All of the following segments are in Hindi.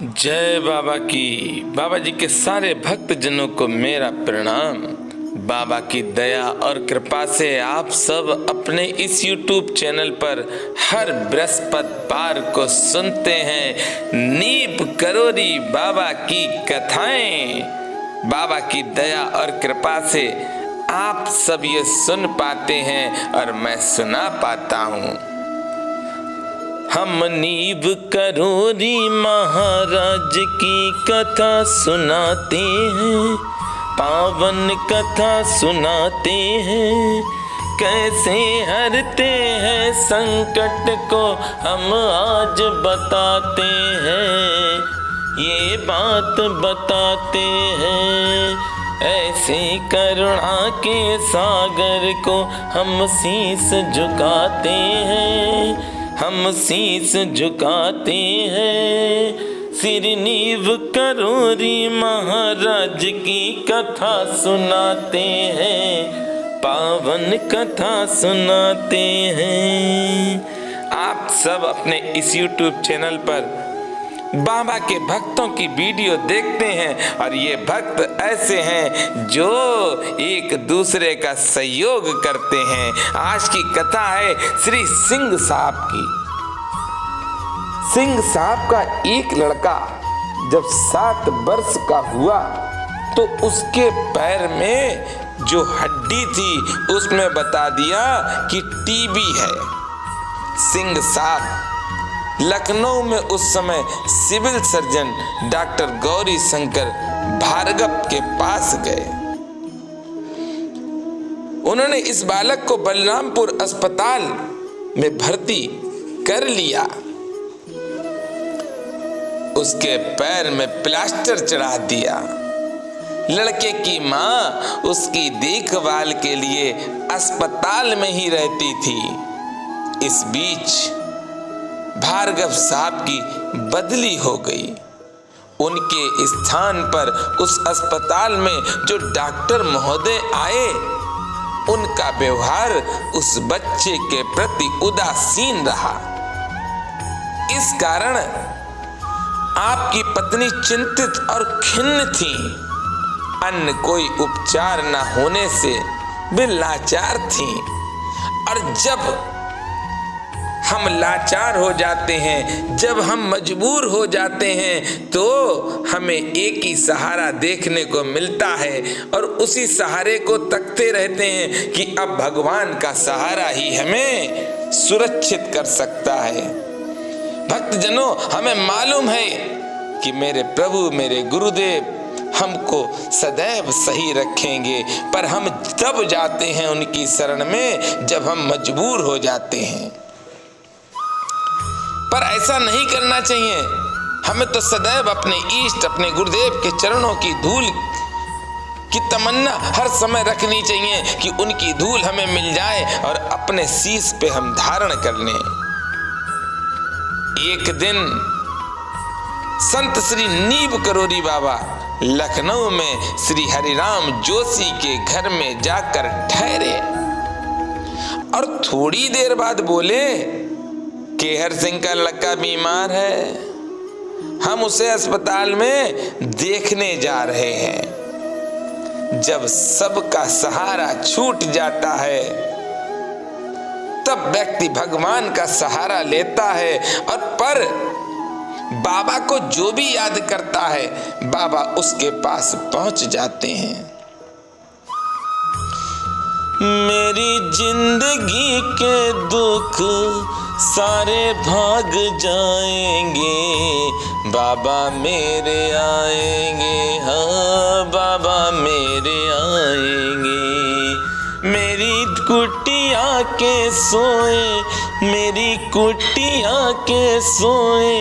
जय बाबा की। बाबा जी के सारे भक्त जनों को मेरा प्रणाम। बाबा की दया और कृपा से आप सब अपने इस YouTube चैनल पर हर बृहस्पतिवार को सुनते हैं नीब करोरी बाबा की कथाएं। बाबा की दया और कृपा से आप सब ये सुन पाते हैं और मैं सुना पाता हूँ। हम नीब करोरी महाराज की कथा सुनाते हैं, पावन कथा सुनाते हैं। कैसे हरते हैं संकट को हम आज बताते हैं, ये बात बताते हैं। ऐसे करुणा के सागर को हम शीस झुकाते हैं, हम शीस झुकाते हैं। श्री नीब करोरी महाराज की कथा सुनाते हैं, पावन कथा सुनाते हैं। आप सब अपने इस YouTube चैनल पर बाबा के भक्तों की वीडियो देखते हैं और ये भक्त ऐसे हैं जो एक दूसरे का सहयोग करते हैं। आज की कथा है श्री सिंह साहब की। सिंह साहब का एक लड़का जब 7 वर्ष का हुआ तो उसके पैर में जो हड्डी थी उसमें बता दिया कि टीबी है। सिंह साहब लखनऊ में उस समय civil surgeon doctor Gauri Shankar Bhargava के पास गए। उन्होंने इस बालक को बलरामपुर अस्पताल में भर्ती कर लिया। उसके पैर में प्लास्टर चढ़ा दिया। लड़के की मां उसकी देखभाल के लिए अस्पताल में ही रहती थी। इस बीच भार्गव साहब की बदली हो गई। उनके स्थान पर उस अस्पताल में जो डॉक्टर महोदय आए, उनका व्यवहार उस बच्चे के प्रति उदासीन रहा। इस कारण आपकी पत्नी चिंतित और खिन्न थी। अन्य कोई उपचार न होने से वे लाचार थीं। और जब हम लाचार हो जाते हैं, जब हम मजबूर हो जाते हैं, तो हमें एक ही सहारा देखने को मिलता है और उसी सहारे को तकते रहते हैं कि अब भगवान का सहारा ही हमें सुरक्षित कर सकता है। भक्तजनों, हमें मालूम है कि मेरे प्रभु, मेरे गुरुदेव हमको सदैव सही रखेंगे, पर हम तब जाते हैं उनकी शरण में जब हम मजबूर हो जाते हैं। पर ऐसा नहीं करना चाहिए। हमें तो सदैव अपने इष्ट, अपने गुरुदेव के चरणों की धूल की तमन्ना हर समय रखनी चाहिए कि उनकी धूल हमें मिल जाए और अपने शीश पे हम धारण कर लें। एक दिन संत श्री नीब करोरी बाबा लखनऊ में श्री हरिराम जोशी के घर में जाकर ठहरे और थोड़ी देर बाद बोले, केहर सिंह का लड़का बीमार है, हम उसे अस्पताल में देखने जा रहे हैं। जब सबका सहारा छूट जाता है तब व्यक्ति भगवान का सहारा लेता है। और पर बाबा को जो भी याद करता है, बाबा उसके पास पहुंच जाते हैं। मेरी जिंदगी के दुख सारे भाग जाएंगे, बाबा मेरे आएंगे, हाँ बाबा मेरे आएंगे। मेरी कुटिया के सोए, मेरी कुटिया के सोए,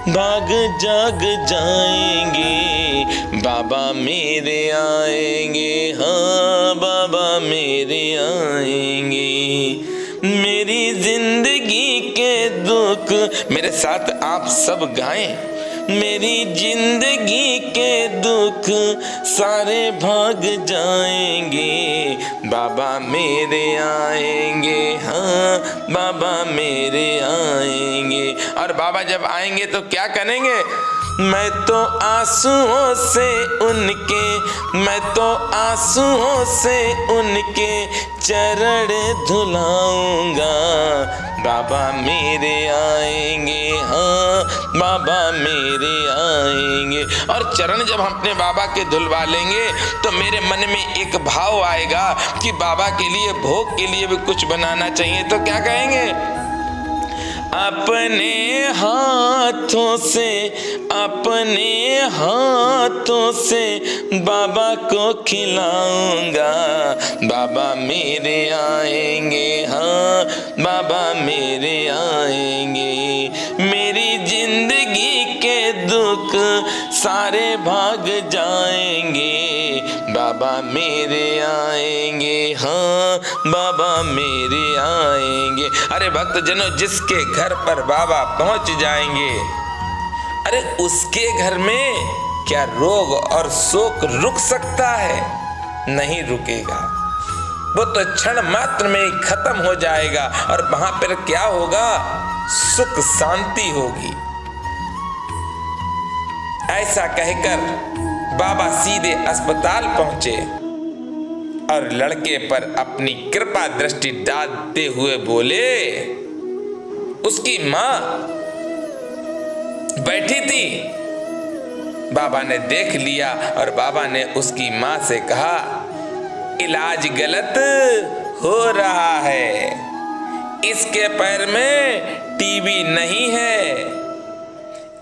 भाग जाग जाएंगे, बाबा मेरे आएंगे, हाँ बाबा मेरे आएंगे। मेरी जिंदगी के दुख, मेरे साथ आप सब गाएं। मेरी जिंदगी के दुख सारे भाग जाएंगे, बाबा मेरे आएंगे, हाँ बाबा मेरे आएंगे। और बाबा जब आएंगे तो क्या करेंगे? मैं तो आंसुओं से उनके चरण धुलाऊंगा। बाबा मेरे आएंगे, हाँ बाबा मेरे आएंगे। और चरण जब हम अपने बाबा के धुलवा लेंगे तो मेरे मन में एक भाव आएगा कि बाबा के लिए, भोग के लिए भी कुछ बनाना चाहिए। तो क्या कहेंगे? अपने हाथों से बाबा को खिलाऊंगा। बाबा मेरे आएंगे, हाँ बाबा मेरे आएंगे। मेरी जिंदगी के दुख सारे भाग जाएंगे। बाबा मेरे आएंगे, हाँ बाबा मेरे आएंगे। अरे भक्तजनों, जिसके घर पर बाबा पहुंच जाएंगे, अरे उसके घर में क्या रोग और शोक रुक सकता है? नहीं रुकेगा। वो तो क्षण मात्र में ही खत्म हो जाएगा और वहां पर क्या होगा? सुख शांति होगी। ऐसा कहकर बाबा सीधे अस्पताल पहुंचे और लड़के पर अपनी कृपा दृष्टि डालते हुए बोले। उसकी मां बैठी थी, बाबा ने देख लिया और बाबा ने उसकी मां से कहा, इलाज गलत हो रहा है, इसके पैर में टीबी नहीं है,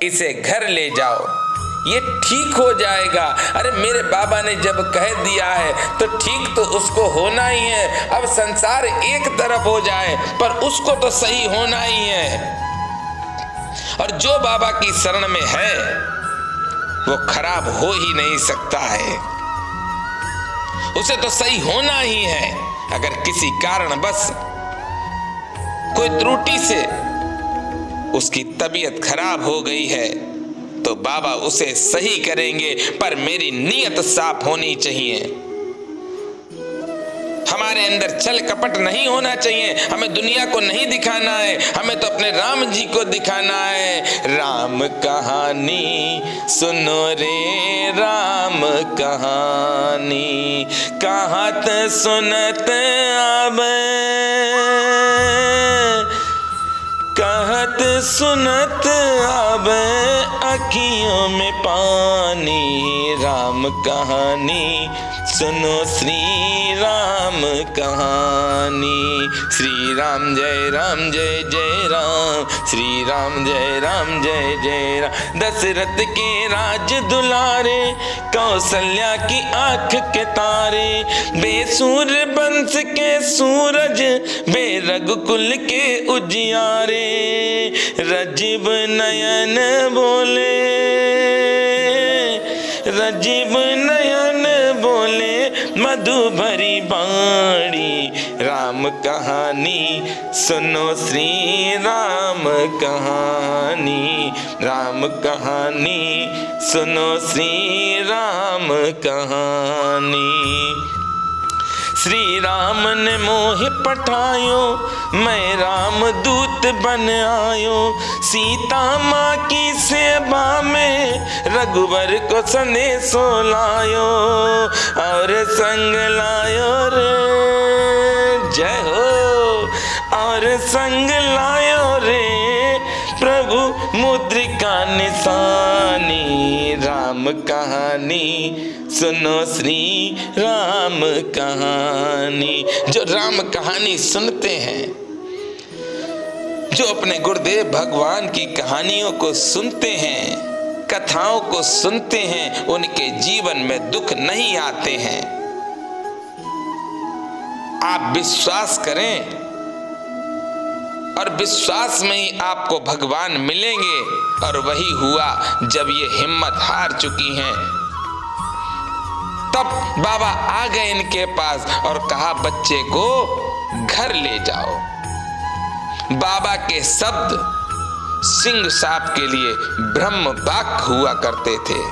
इसे घर ले जाओ, ये ठीक हो जाएगा। अरे मेरे बाबा ने जब कह दिया है तो ठीक तो उसको होना ही है। अब संसार एक तरफ हो जाए पर उसको तो सही होना ही है। और जो बाबा की शरण में है वो खराब हो ही नहीं सकता है, उसे तो सही होना ही है। अगर किसी कारण बस कोई त्रुटि से उसकी तबीयत खराब हो गई है तो बाबा उसे सही करेंगे, पर मेरी नीयत साफ होनी चाहिए। हमारे अंदर छल कपट नहीं होना चाहिए। हमें दुनिया को नहीं दिखाना है, हमें तो अपने राम जी को दिखाना है। राम कहानी सुनो रे, राम कहानी कहत सुनत आवे, कहत सुनत आवे अखियों में पानी। राम कहानी सुनो श्री राम कहानी। श्री राम जय जय राम, श्री राम जय जय राम। दशरथ के राज दुलारे, कौशल्या की आंख के तारे, बेसूर वंश के सूरज, बेरघुकुल के उजियारे। राजीव नयन बोले, राजीव नयन बोले मधु भरी बाणी। राम कहानी सुनो श्री राम कहानी, राम कहानी सुनो श्री राम कहानी। श्री राम ने मोह पठायो, मैं राम दूत बन आयो। सीता माँ की सेवा में रघुवर को संदेशो लायो, और संग लायो रे, जय हो, और संग लायो रे प्रभु मुद्रिका निशानी। राम कहानी सुनो श्री राम कहानी। जो राम कहानी सुनते हैं, जो अपने गुरुदेव भगवान की कहानियों को सुनते हैं, कथाओं को सुनते हैं, उनके जीवन में दुख नहीं आते हैं। आप विश्वास करें और विश्वास में ही आपको भगवान मिलेंगे। और वही हुआ जब ये हिम्मत हार चुकी हैं, तब बाबा आ गए इनके पास और कहा बच्चे को घर ले जाओ। बाबा के शब्द सिंह सांप के लिए ब्रह्म वाक् हुआ करते थे।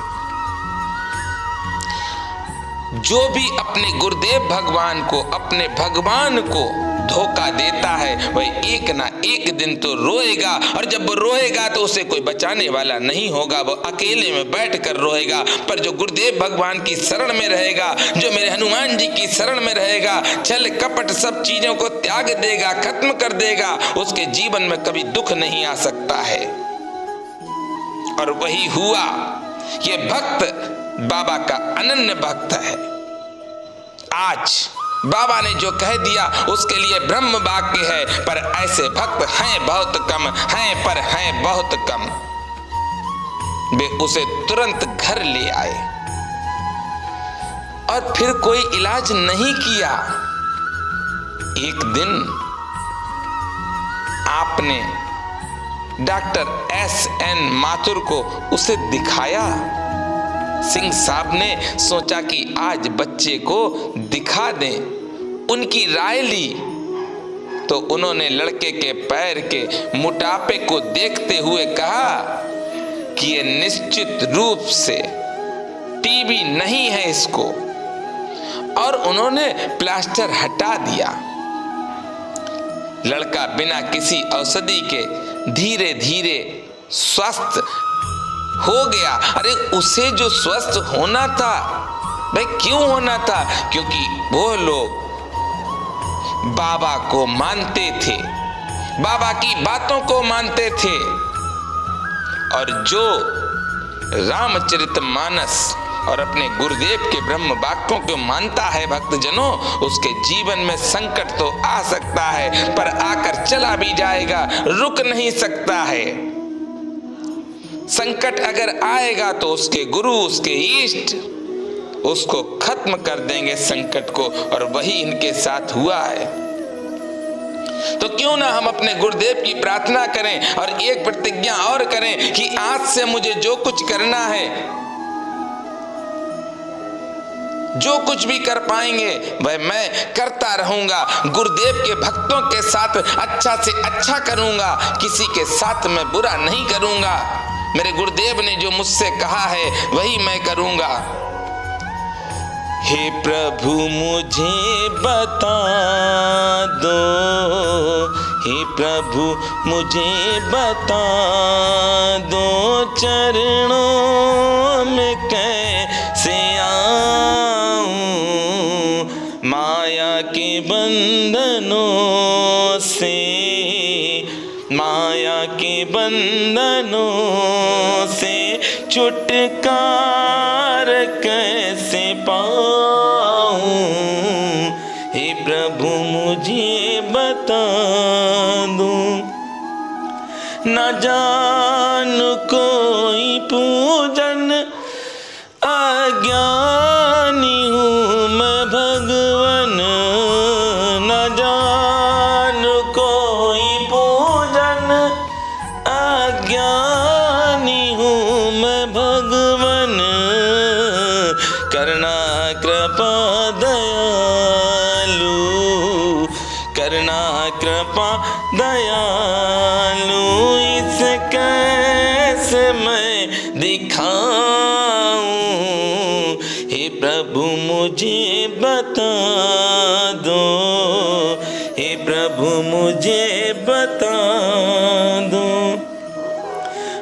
जो भी अपने गुरुदेव भगवान को, अपने भगवान को धोखा देता है वह एक ना एक दिन तो रोएगा, और जब वो रोएगा तो उसे कोई बचाने वाला नहीं होगा, वो अकेले में बैठकर रोएगा। पर जो गुरुदेव भगवान की शरण में रहेगा, जो मेरे हनुमान जी की शरण में रहेगा, छल कपट सब चीजों को त्याग देगा, खत्म कर देगा, उसके जीवन में कभी दुख नहीं आ सकता है। और वही हुआ। ये भक्त बाबा का अनन्य भक्त है। आज बाबा ने जो कह दिया उसके लिए ब्रह्म वाक्य है, पर ऐसे भक्त हैं बहुत कम, हैं पर हैं बहुत कम। वे उसे तुरंत घर ले आए और फिर कोई इलाज नहीं किया। एक दिन आपने डॉक्टर S.N. माथुर को उसे दिखाया। सिंह साहब ने सोचा कि आज बच्चे को दिखा दें। उनकी राय ली तो उन्होंने लड़के के पैर के मोटापे को देखते हुए कहा कि ये निश्चित रूप से टीबी नहीं है इसको, और उन्होंने प्लास्टर हटा दिया। लड़का बिना किसी औषधि के धीरे धीरे स्वस्थ हो गया। अरे उसे जो स्वस्थ होना था, भाई क्यों होना था? क्योंकि वो लोग बाबा को मानते थे, बाबा की बातों को मानते थे। और जो रामचरितमानस और अपने गुरुदेव के ब्रह्म वाक्यों को मानता है भक्तजनों, उसके जीवन में संकट तो आ सकता है, पर आकर चला भी जाएगा, रुक नहीं सकता है। संकट अगर आएगा तो उसके गुरु, उसके इष्ट उसको खत्म कर देंगे संकट को, और वही इनके साथ हुआ है। तो क्यों ना हम अपने गुरुदेव की प्रार्थना करें और एक प्रतिज्ञा और करें कि आज से मुझे जो कुछ करना है, जो कुछ भी कर पाएंगे वह मैं करता रहूंगा। गुरुदेव के भक्तों के साथ अच्छा से अच्छा करूंगा, किसी के साथ मैं बुरा नहीं करूंगा। मेरे गुरुदेव ने जो मुझसे कहा है वही मैं करूंगा। हे प्रभु मुझे बता दो, हे प्रभु मुझे बता दो, चरणों में कैसे आऊं, माया के बंधनों से, माया के बंधनों से छुटकार कैसे पाऊं, हे प्रभु मुझे बता दो। न जान कोई पूजन, अज्ञानी हूँ मैं भगवन, न जान कोई पूजन, अज्ञानी हूँ मैं भगवन, करना कृपा दयालु, करना कृपा दयालु, इस कैसे मैं दिखाऊं, हे प्रभु मुझे बता दो, हे प्रभु मुझे बता दो।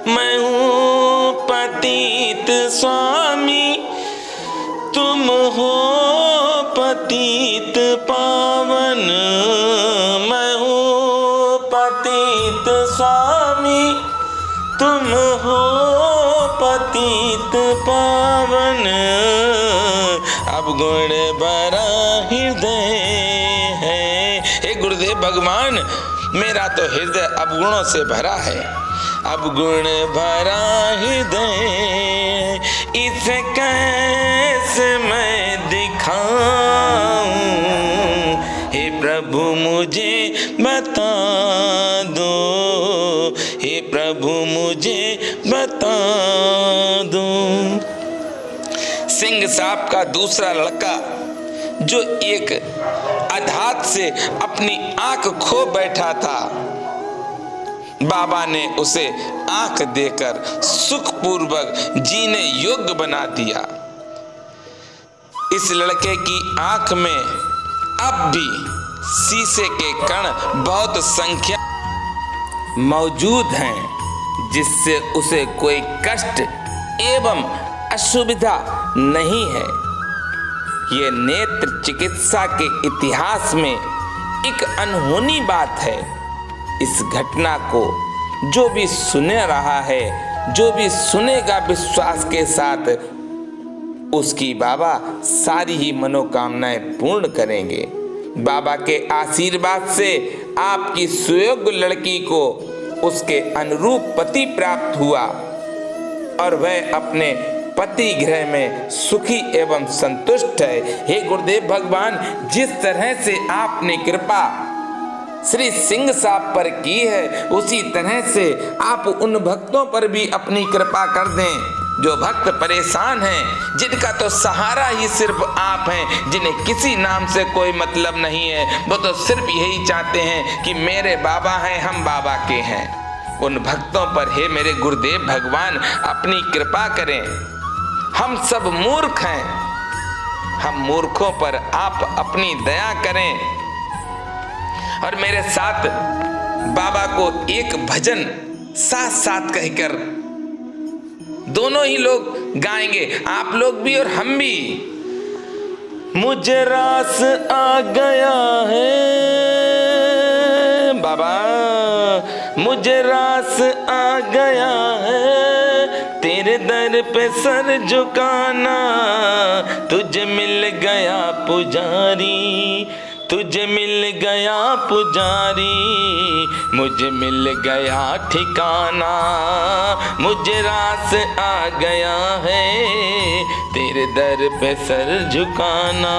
मैं हूँ पतित स्वामी, तुम हो पतित पावन, मैं हूँ पतित स्वामी, तुम हो पतित पावन। अब गुण भरा हृदय है, हे गुरुदेव भगवान मेरा तो हृदय अवगुणों से भरा है, अब गुण भरा हृदय, इसे कैसे मैं दिखाऊं, हे प्रभु मुझे बता दो, हे प्रभु मुझे बता दो। सिंह साहब का दूसरा लड़का जो एक आघात से अपनी आंख खो बैठा था, बाबा ने उसे आंख देकर सुखपूर्वक जीने योग्य बना दिया। इस लड़के की आंख में अब भी शीशे के कण बहुत संख्या मौजूद हैं, जिससे उसे कोई कष्ट एवं असुविधा नहीं है। ये नेत्र चिकित्सा के इतिहास में एक अनहोनी बात है। इस घटना को जो भी सुन रहा है, जो भी सुनेगा, विश्वास के साथ उसकी बाबा सारी ही मनोकामनाएं पूर्ण करेंगे। बाबा के आशीर्वाद से आपकी सुयोग्य लड़की को उसके अनुरूप पति प्राप्त हुआ और वह अपने पति गृह में सुखी एवं संतुष्ट है। हे गुरुदेव भगवान, जिस तरह से आपने कृपा श्री सिंह साहब पर की है, उसी तरह से आप उन भक्तों पर भी अपनी कृपा कर दें जो भक्त परेशान हैं, जिनका तो सहारा ही सिर्फ आप हैं, जिन्हें किसी नाम से कोई मतलब नहीं है। वो तो सिर्फ यही चाहते हैं कि मेरे बाबा हैं, हम बाबा के हैं। उन भक्तों पर हे मेरे गुरुदेव भगवान अपनी कृपा करें। हम सब मूर्ख हैं, हम मूर्खों पर आप अपनी दया करें और मेरे साथ बाबा को एक भजन साथ साथ कहकर दोनों ही लोग गाएंगे, आप लोग भी और हम भी। मुझे रास आ गया है बाबा, मुझे रास आ गया है, तेरे दर पे सर झुकाना, तुझे मिल गया पुजारी, तुझे मिल गया पुजारी, मुझे मिल गया ठिकाना, मुझे रास आ गया है, तेरे दर पे सर झुकाना।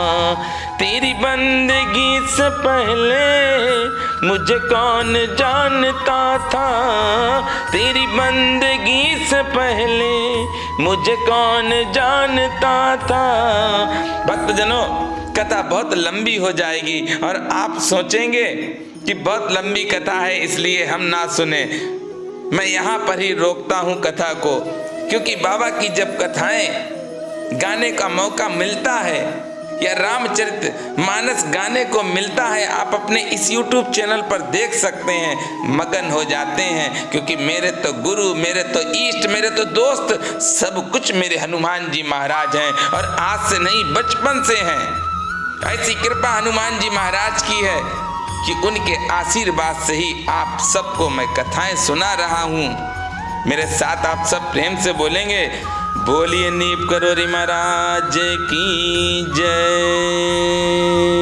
तेरी बंदगी से पहले मुझे कौन जानता था, तेरी बंदगी से पहले मुझे कौन जानता था। भक्तजनों, कथा बहुत लंबी हो जाएगी और आप सोचेंगे कि बहुत लंबी कथा है इसलिए हम ना सुने। मैं यहाँ पर ही रोकता हूँ कथा को, क्योंकि बाबा की जब कथाएं गाने का मौका मिलता है या रामचरित मानस गाने को मिलता है, आप अपने इस YouTube चैनल पर देख सकते हैं, मगन हो जाते हैं। क्योंकि मेरे तो गुरु, मेरे तो इष्ट, मेरे तो दोस्त, सब कुछ मेरे हनुमान जी महाराज हैं और आज से नहीं बचपन से हैं। ऐसी कृपा हनुमान जी महाराज की है कि उनके आशीर्वाद से ही आप सबको मैं कथाएं सुना रहा हूँ। मेरे साथ आप सब प्रेम से बोलेंगे, बोलिए नीप करोरी महाराज की जय।